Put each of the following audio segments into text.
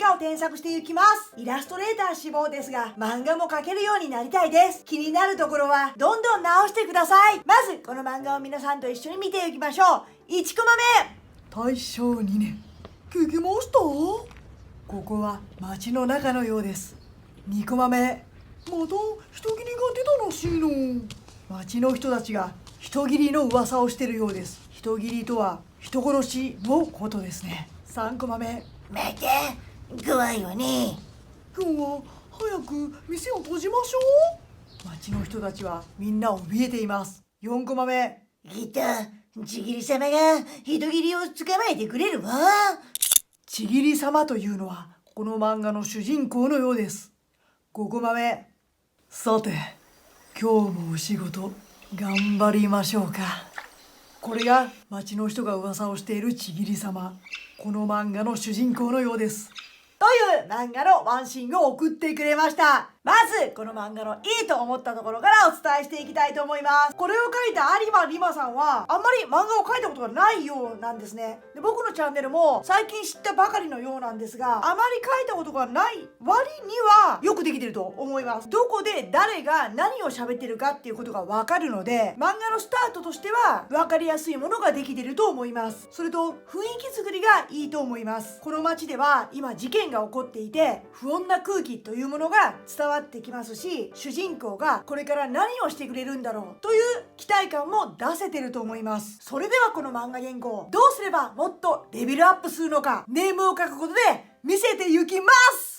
画を添削していきます。イラストレーター志望ですが、漫画も描けるようになりたいです。気になるところはどんどん直してください。まずこの漫画を皆さんと一緒に見ていきましょう。1コマ目、大正2年。聞きました？ここは街の中のようです。2コマ目、また人斬りが出たらしいの。街の人たちが人斬りの噂をしているようです。人斬りとは人殺しのことですね。3コマ目、また怖いわね。今日は早く店を閉じましょう。街の人たちはみんな怯えています。4コマ目、きっとちぎり様が人斬りを捕まえてくれるわ。ちぎり様というのはこの漫画の主人公のようです。5コマ目、さて今日もお仕事頑張りましょうか。これが町の人が噂をしているちぎり様、この漫画の主人公のようです。という漫画のワンシーンを送ってくれました。まずこの漫画のいいと思ったところからお伝えしていきたいと思います。これを書いた有馬リマさんはあんまり漫画を描いたことがないようなんですね。で、僕のチャンネルも最近知ったばかりのようなんですが、あまり描いたことがない割にはよくできてると思います。どこで誰が何を喋ってるかっていうことがわかるので、漫画のスタートとしてはわかりやすいものができてると思います。それと雰囲気作りがいいと思います。この街では今事件が起こっていて、不穏な空気というものが伝わってきますし、主人公がこれから何をしてくれるんだろうという期待感も出せてると思います。それではこの漫画原稿どうすればもっとレベルアップするのか、ネームを書くことで見せていきます。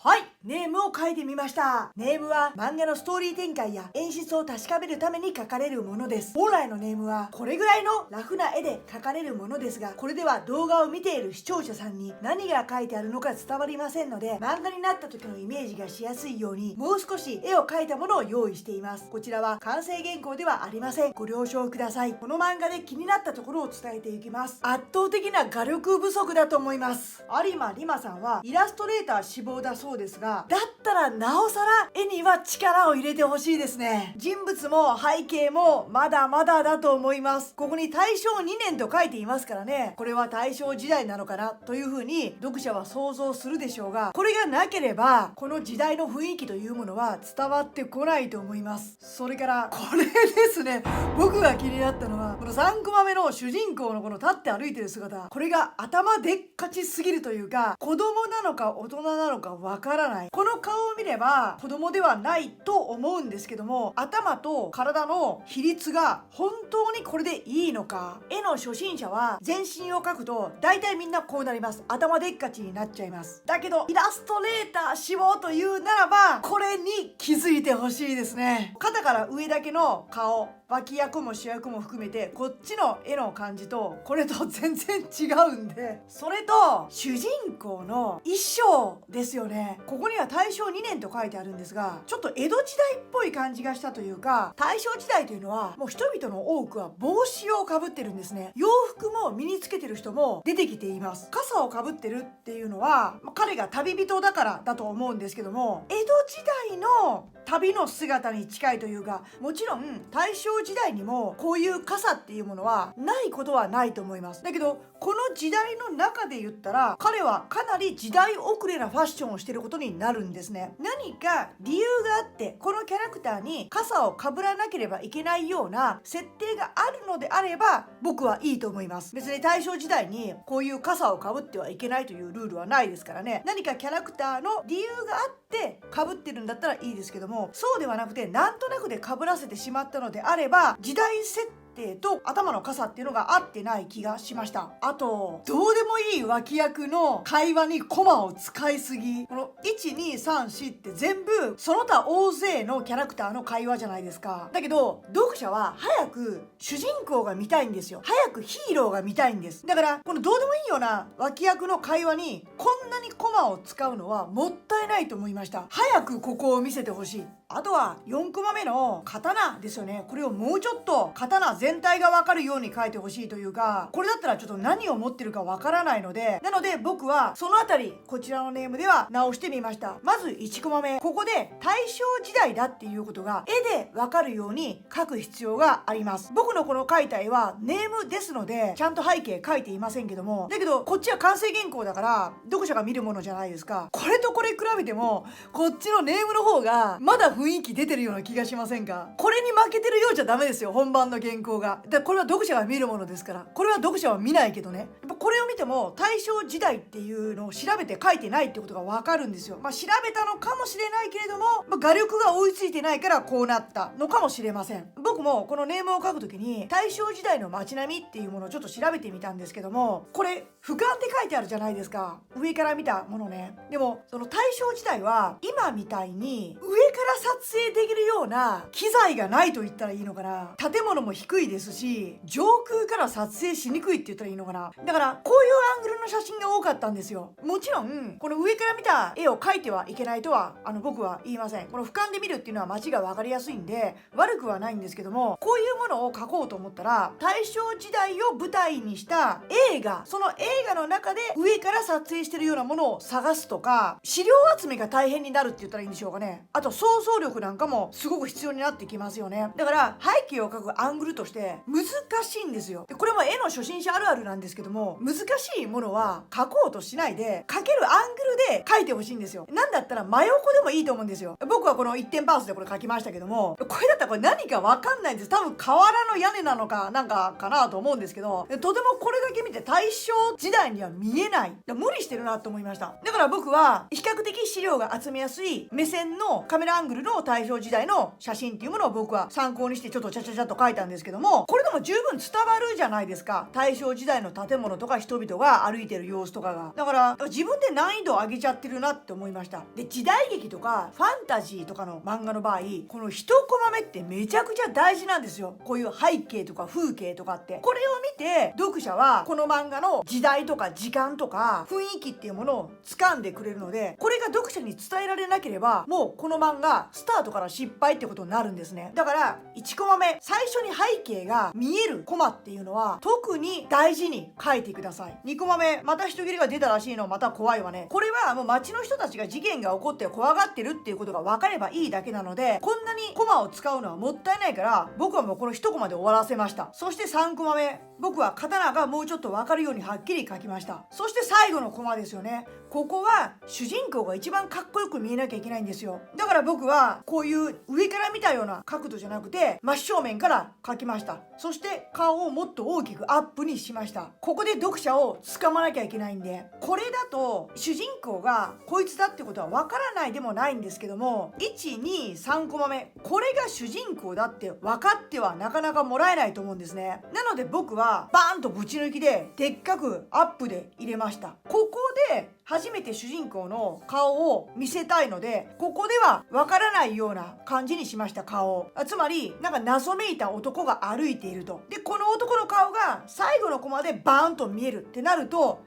はい、ネームを書いてみました。ネームは漫画のストーリー展開や演出を確かめるために書かれるものです。本来のネームはこれぐらいのラフな絵で書かれるものですが、これでは動画を見ている視聴者さんに何が書いてあるのか伝わりませんので、漫画になった時のイメージがしやすいようにもう少し絵を描いたものを用意しています。こちらは完成原稿ではありません。ご了承ください。この漫画で気になったところを伝えていきます。圧倒的な画力不足だと思います。有馬リマさんはイラストレーター志望だそうですが、だったらなおさら絵には力を入れてほしいですね。人物も背景もまだまだだと思います。ここに大正2年と書いていますからね、これは大正時代なのかなというふうに読者は想像するでしょうが、これがなければこの時代の雰囲気というものは伝わってこないと思います。それからこれですね、僕が気になったのはこの3コマ目の主人公のこの立って歩いてる姿、これが頭でっかちすぎるというか、子供なのか大人なのかわからない。この顔を見れば子供ではないと思うんですけども、頭と体の比率が本当にこれでいいのか。絵の初心者は全身を描くと大体みんなこうなります。頭でっかちになっちゃいます。だけどイラストレーター志望というならばこれに気づいてほしいですね。肩から上だけの顔、脇役も主役も含めてこっちの絵の感じとこれと全然違うんで、それと主人公の衣装ですよね。ここには大正2年と書いてあるんですが、ちょっと江戸時代っぽい感じがしたというか、大正時代というのはもう人々の多くは帽子をかぶってるんですね。洋服も身につけてる人も出てきています。傘をかぶってるっていうのは彼が旅人だからだと思うんですけども、江戸時代の旅の姿に近いというか、もちろん大正時代にもこういう傘っていうものはないことはないと思います。だけどこの時代の中で言ったら彼はかなり時代遅れなファッションをしていることになるんですね。何か理由があってこのキャラクターに傘をかぶらなければいけないような設定があるのであれば僕はいいと思います。別に大正時代にこういう傘をかぶってはいけないというルールはないですからね。何かキャラクターの理由があってかぶってるんだったらいいですけども、そうではなくてなんとなくでかぶらせてしまったのであれば、時代設定と頭の傘っていうのが合ってない気がしました。あとどうでもいい脇役の会話にコマを使いすぎ。この1234って全部その他大勢のキャラクターの会話じゃないですか。だけど読者は早く主人公が見たいんですよ。早くヒーローが見たいんです。だからこのどうでもいいような脇役の会話にこんなにコマを使うのはもったいないと思いました。早くここを見せてほしい。あとは4コマ目の刀ですよね。これをもうちょっと刀全体がわかるように書いてほしいというか、これだったらちょっと何を持ってるかわからないので、なので僕はそのあたりこちらのネームでは直してみました。まず1コマ目、ここで大正時代だっていうことが絵でわかるように書く必要があります。僕のこの書いた絵はネームですのでちゃんと背景書いていませんけども、だけどこっちは完成原稿だから読者が見るものじゃないですか。これとこれ比べてもこっちのネームの方がまだ雰囲気出てるような気がしませんか？これに負けてるようじゃダメですよ、本番の原稿が。だからこれは読者が見るものですから、これは読者は見ないけどね、やっぱこれを見ても大正時代っていうのを調べて書いてないってことがわかるんですよ。調べたのかもしれないけれども、画力が追いついてないからこうなったのかもしれません。僕もこのネームを書くときに大正時代の街並みっていうものをちょっと調べてみたんですけども、これ俯瞰って書いてあるじゃないですか、上から見たものね。でもその大正時代は今みたいに上から撮影できるような機材がないと言ったらいいのかな。建物も低いですし上空から撮影しにくいって言ったらいいのかな。だからこういうアングルの写真が多かったんですよ。もちろんこの上から見た絵を描いてはいけないとは僕は言いません。この俯瞰で見るっていうのは街が分かりやすいんで悪くはないんですけども、こういうものを描こうと思ったら大正時代を舞台にした映画、その映画の中で上から撮影してるようなものを探すとか、資料集めが大変になるって言ったらいいんでしょうかね。あと想像力なんかもすごく必要になってきますよね。だから背景を描くアングルとして難しいんですよ。でこれも絵の初心者あるあるなんですけども、難しいものは描こうとしないで描けるアングルで描いてほしいんですよ。なんだったら真横でもいいと思うんですよ。僕はこの一点パースでこれ描きましたけども、これだったらこれ何か分かんないんです。多分瓦の屋根なのかなんかかなと思うんですけど、とてもこれだけ見て大正時代には見えない。無理してるなと思いました。だから僕は比較的資料が集めやすい目線のカメラアングルの大正時代の写真っていうものを僕は参考にしてちょっとちゃちゃちゃっと書いたんですけども、これでも十分伝わるじゃないですか。大正時代の建物とか人々が歩いてる様子とかが。だから自分で難易度を上げちゃってるなって思いました。で時代劇とかファンタジーとかの漫画の場合、この一コマ目ってめちゃくちゃ大事なんですよ。こういう背景とか風景とかって、これを見て読者はこの漫画の時代とか時間とか雰囲気っていうものを掴んでくれるので、これが読者に伝えられなければもうこの漫画スタートから失敗ってことになるんですね。だから1コマ目、最初に背景が見えるコマっていうのは特に大事に書いてください。2コマ目、また人斬りが出たらしいのまた怖いわね。これはもう街の人たちが事件が起こって怖がってるっていうことが分かればいいだけなので、こんなにコマを使うのはもったいないから僕はもうこの1コマで終わらせました。そして3コマ目、僕は刀がもうちょっと分かるようにはっきり書きました。そして最後のコマですよね。ここは主人公が一番かっこよく見えなきゃいけないんですよ。だから僕はこういう上から見たような角度じゃなくて真正面から描きました。そして顔をもっと大きくアップにしました。ここで読者を掴まなきゃいけないんで、これだと主人公がこいつだってことはわからないでもないんですけども、123コマ目、これが主人公だって分かってはなかなかもらえないと思うんですね。なので僕はバーンとぶち抜きででっかくアップで入れました。ここで初めて主人公の顔を見せたいので、ここではわからないような感じにしました。顔を、つまりなんか謎めいた男が歩いていると。でこの男の顔が最後のコマでバーンと見えるってなると、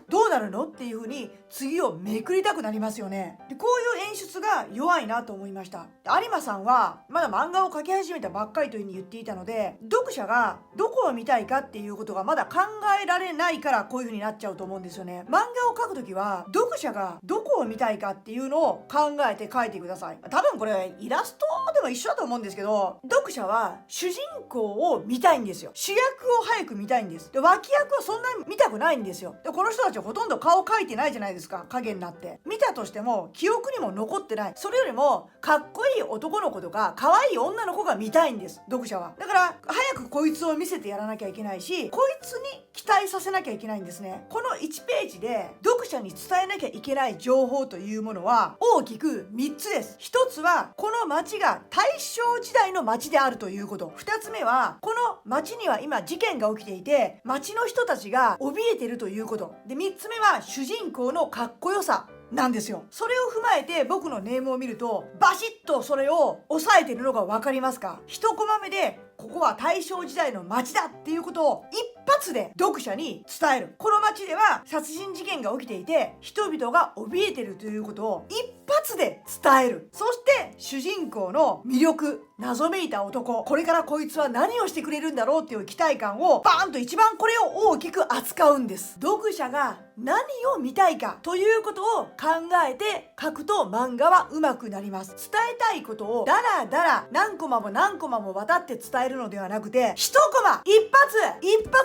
どうなるのっていう風に次をめくりたくなりますよね。でこういう演出が弱いなと思いました。有馬さんはまだ漫画を描き始めたばっかりという風に言っていたので、読者がどこを見たいかっていうことがまだ考えられないからこういう風になっちゃうと思うんですよね。漫画を描くときは読者がどこを見たいかっていうのを考えて描いてください。多分これイラストでも一緒だと思うんですけど、読者は主人公を見たいんですよ。主役を早く見たいんです。で脇役はそんなに見たくないんですよ。でこの人たちはほとんど顔描いてないじゃないですか。影になって見たとしても記憶にも残ってない。それよりもかっこいい男の子とか可愛い女の子が見たいんです、読者は。だから早くこいつを見せてやらなきゃいけないし、こいつに期待させなきゃいけないんですね。この1ページで読者に伝えなきゃいけない情方法というものは大きく3つです。1つはこの町が大正時代の町であるということ。2つ目はこの町には今事件が起きていて町の人たちが怯えてるということ。で3つ目は主人公のかっこよさなんですよ。それを踏まえて僕のネームを見るとバシッとそれを抑えてるのが分かりますか。1コマ目でここは大正時代の町だっていうことを一発で読者に伝える。この町では殺人事件が起きていて人々が怯えてるということを一発で伝える。そして主人公の魅力、謎めいた男、これからこいつは何をしてくれるんだろうっていう期待感をバーンと一番これを大きく扱うんです。読者が何を見たいかということを考えて書くと漫画は上手くなります。伝えたいことをだらだら何コマも何コマも渡って伝えるのではなくて一コマ一発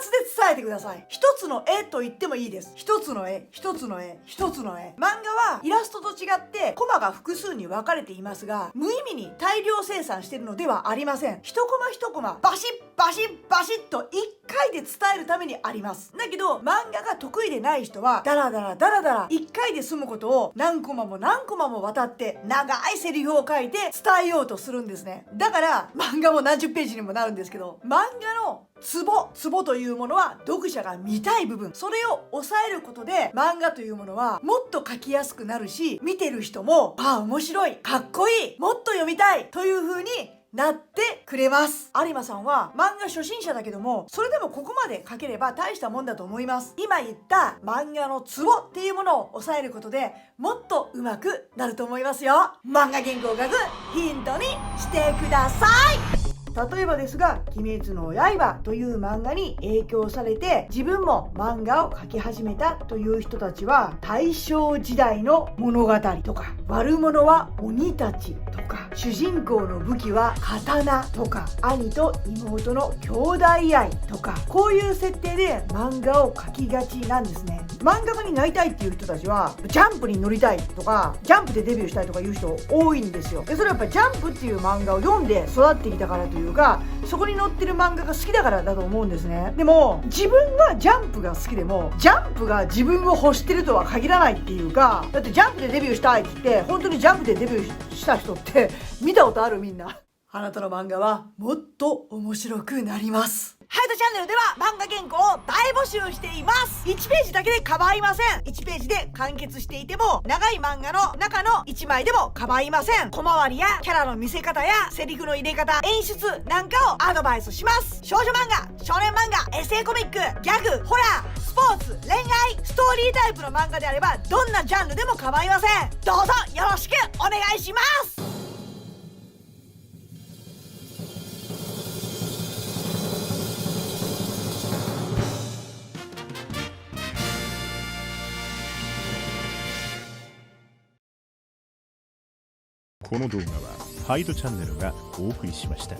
で伝えてください。一つの絵と言ってもいいです。一つの絵。漫画はイラストと違ってコマが複数に分かれていますが無意味に大量生産しているのではありません。一コマ一コマバシッと一回で伝えるためにあります。だけど漫画が得意でない人はダラダラ一回で済むことを何コマも渡って長いセリフを書いて伝えようとするんですね。だから漫画も何十ページにもなるんですけど、漫画のツボというものは読者が見たい部分、それを抑えることで漫画というものはもっと書きやすくなるし、見てる人も面白い、かっこいい、もっと読みたいという風になってくれます。有馬さんは漫画初心者だけどもそれでもここまで書ければ大したもんだと思います。今言った漫画のツボっていうものを抑えることでもっと上手くなると思いますよ。漫画原稿を書くヒントにしてください。例えばですが「鬼滅の刃」という漫画に影響されて自分も漫画を描き始めたという人たちは大正時代の物語とか悪者は鬼たちとか主人公の武器は刀とか兄と妹の兄弟愛とかこういう設定で漫画を描きがちなんですね。漫画家になりたいっていう人たちはジャンプに乗りたいとかジャンプでデビューしたいとかいう人多いんですよ。でそれはやっぱりジャンプっていう漫画を読んで育ってきたからというかそこに載ってる漫画が好きだからだと思うんですね。でも自分がジャンプが好きでもジャンプが自分を欲してるとは限らないっていうか、だってジャンプでデビューしたいって言って本当にジャンプでデビューした人って見たことある？みんな。あなたの漫画はもっと面白くなります。ハイドチャンネルでは漫画原稿を大募集しています。1ページだけで構いません。1ページで完結していても長い漫画の中の1枚でも構いません。小回りやキャラの見せ方やセリフの入れ方、演出なんかをアドバイスします。少女漫画、少年漫画、エッセイコミック、ギャグ、ホラー、スポーツ、恋愛、ストーリータイプの漫画であればどんなジャンルでも構いません。どうぞよろしくお願いします。この動画はハイドチャンネルがお送りしました。